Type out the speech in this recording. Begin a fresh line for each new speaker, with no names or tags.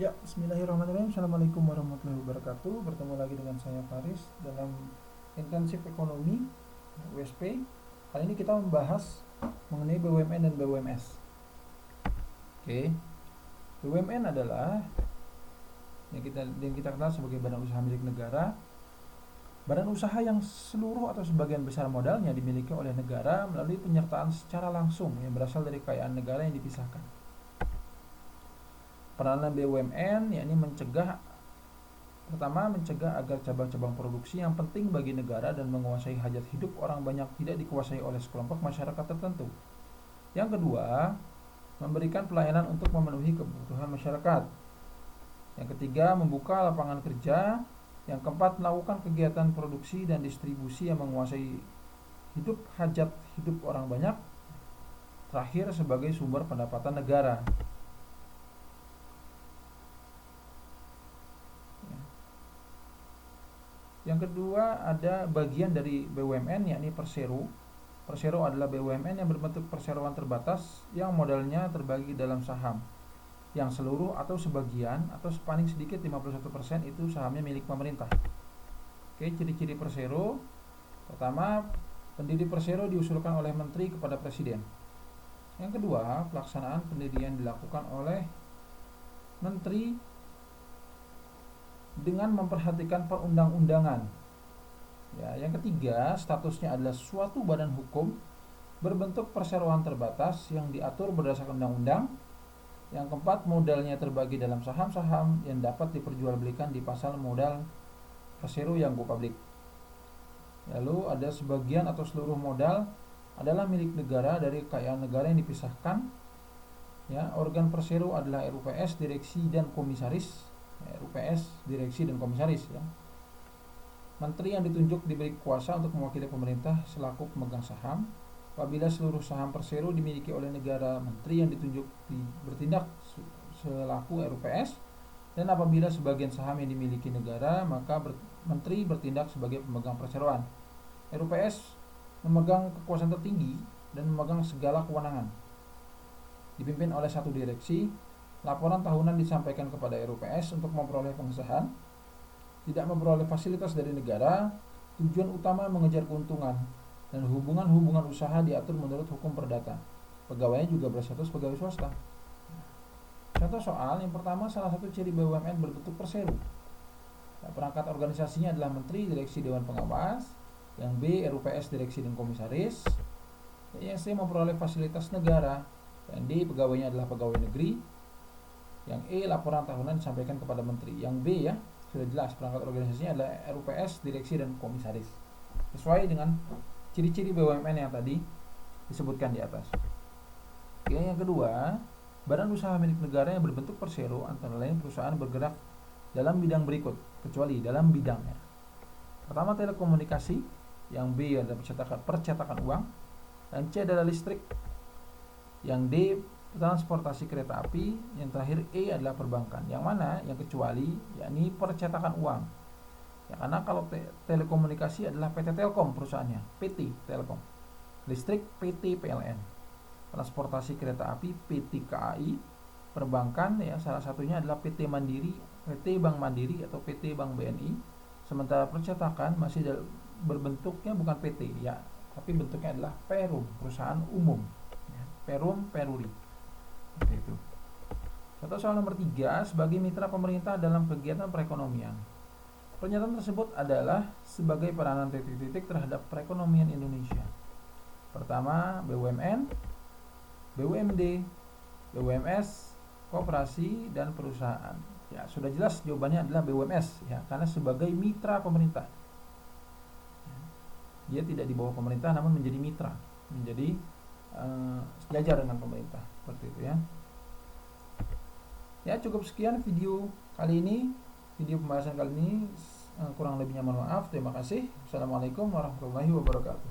Ya, bismillahirrahmanirrahim. Assalamualaikum warahmatullahi wabarakatuh. Bertemu lagi dengan saya Faris dalam intensif ekonomi USP. Kali ini kita membahas mengenai BUMN dan BUMS. Oke. BUMN adalah yang kita kenal sebagai badan usaha milik negara. Badan usaha yang seluruh atau sebagian besar modalnya dimiliki oleh negara melalui penyertaan secara langsung yang berasal dari kekayaan negara yang dipisahkan. Peranan BUMN yakni mencegah agar cabang-cabang produksi yang penting bagi negara dan menguasai hajat hidup orang banyak tidak dikuasai oleh sekelompok masyarakat tertentu. Yang kedua, memberikan pelayanan untuk memenuhi kebutuhan masyarakat. Yang ketiga, membuka lapangan kerja. Yang keempat, melakukan kegiatan produksi dan distribusi yang menguasai hajat hidup orang banyak. Terakhir, sebagai sumber pendapatan negara. Yang kedua, ada bagian dari BUMN yakni persero. Persero adalah BUMN yang berbentuk perseroan terbatas yang modalnya terbagi dalam saham yang seluruh atau sebagian atau paling sedikit 51% itu sahamnya milik pemerintah. Oke, ciri-ciri persero. Pertama, pendiri persero diusulkan oleh menteri kepada presiden. Yang kedua, pelaksanaan pendirian dilakukan oleh menteri dengan memperhatikan perundang-undangan. Ya, yang ketiga, statusnya adalah suatu badan hukum berbentuk perseroan terbatas yang diatur berdasarkan undang-undang. Yang keempat, modalnya terbagi dalam saham-saham yang dapat diperjualbelikan di pasar modal persero yang go public. Lalu ada sebagian atau seluruh modal adalah milik negara dari kekayaan negara yang dipisahkan. Ya, organ persero adalah RUPS, direksi dan komisaris. RUPS, direksi dan komisaris. Ya. Menteri yang ditunjuk diberi kuasa untuk mewakili pemerintah selaku pemegang saham. Apabila seluruh saham persero dimiliki oleh negara, menteri yang ditunjuk bertindak selaku RUPS. Dan apabila sebagian saham yang dimiliki negara, maka menteri bertindak sebagai pemegang perseroan. RUPS memegang kekuasaan tertinggi dan memegang segala kewenangan. Dipimpin oleh satu direksi. Laporan tahunan disampaikan kepada RUPS untuk memperoleh pengesahan. Tidak memperoleh fasilitas dari negara. Tujuan utama mengejar keuntungan. Dan hubungan-hubungan usaha diatur menurut hukum perdata. Pegawainya juga berstatus pegawai swasta. Contoh soal, yang pertama, salah satu ciri BUMN berbentuk persero. Nah, perangkat organisasinya adalah menteri, direksi, dewan pengawas. Yang B, RUPS, direksi dan komisaris. Yang C, memperoleh fasilitas negara. Yang D, pegawainya adalah pegawai negeri. Yang E, laporan tahunan disampaikan kepada menteri. Yang B, ya sudah jelas, perangkat organisasinya adalah RUPS, direksi dan komisaris. Sesuai dengan ciri-ciri BUMN yang tadi disebutkan di atas. Oke, yang kedua, badan usaha milik negara yang berbentuk persero antara lain perusahaan bergerak dalam bidang berikut, kecuali dalam bidangnya. Pertama, telekomunikasi. Yang B adalah percetakan uang. Yang C adalah listrik. Yang D, transportasi kereta api. Yang terakhir E adalah perbankan. Yang mana? Yang kecuali, yakni percetakan uang. Ya, karena kalau telekomunikasi adalah PT Telkom perusahaannya, PT Telkom. Listrik PT PLN. Transportasi kereta api PT KAI. Perbankan ya salah satunya adalah PT Mandiri, PT Bank Mandiri atau PT Bank BNI. Sementara percetakan masih berbentuknya bukan PT ya, tapi bentuknya adalah Perum, perusahaan umum. Ya, Perum Peruri. Seperti itu. Contoh soal nomor 3, sebagai mitra pemerintah dalam kegiatan perekonomian. Pernyataan tersebut adalah sebagai peranan titik-titik terhadap perekonomian Indonesia. Pertama, BUMN, BUMD, BUMS, koperasi dan perusahaan. Ya, sudah jelas jawabannya adalah BUMS ya, karena sebagai mitra pemerintah. Dia tidak di bawah pemerintah namun menjadi mitra, menjadi sejajar dengan pemerintah. Seperti itu ya. Ya, cukup sekian video kali ini. Video pembahasan kali ini, kurang lebihnya mohon maaf. Terima kasih. Assalamualaikum warahmatullahi wabarakatuh.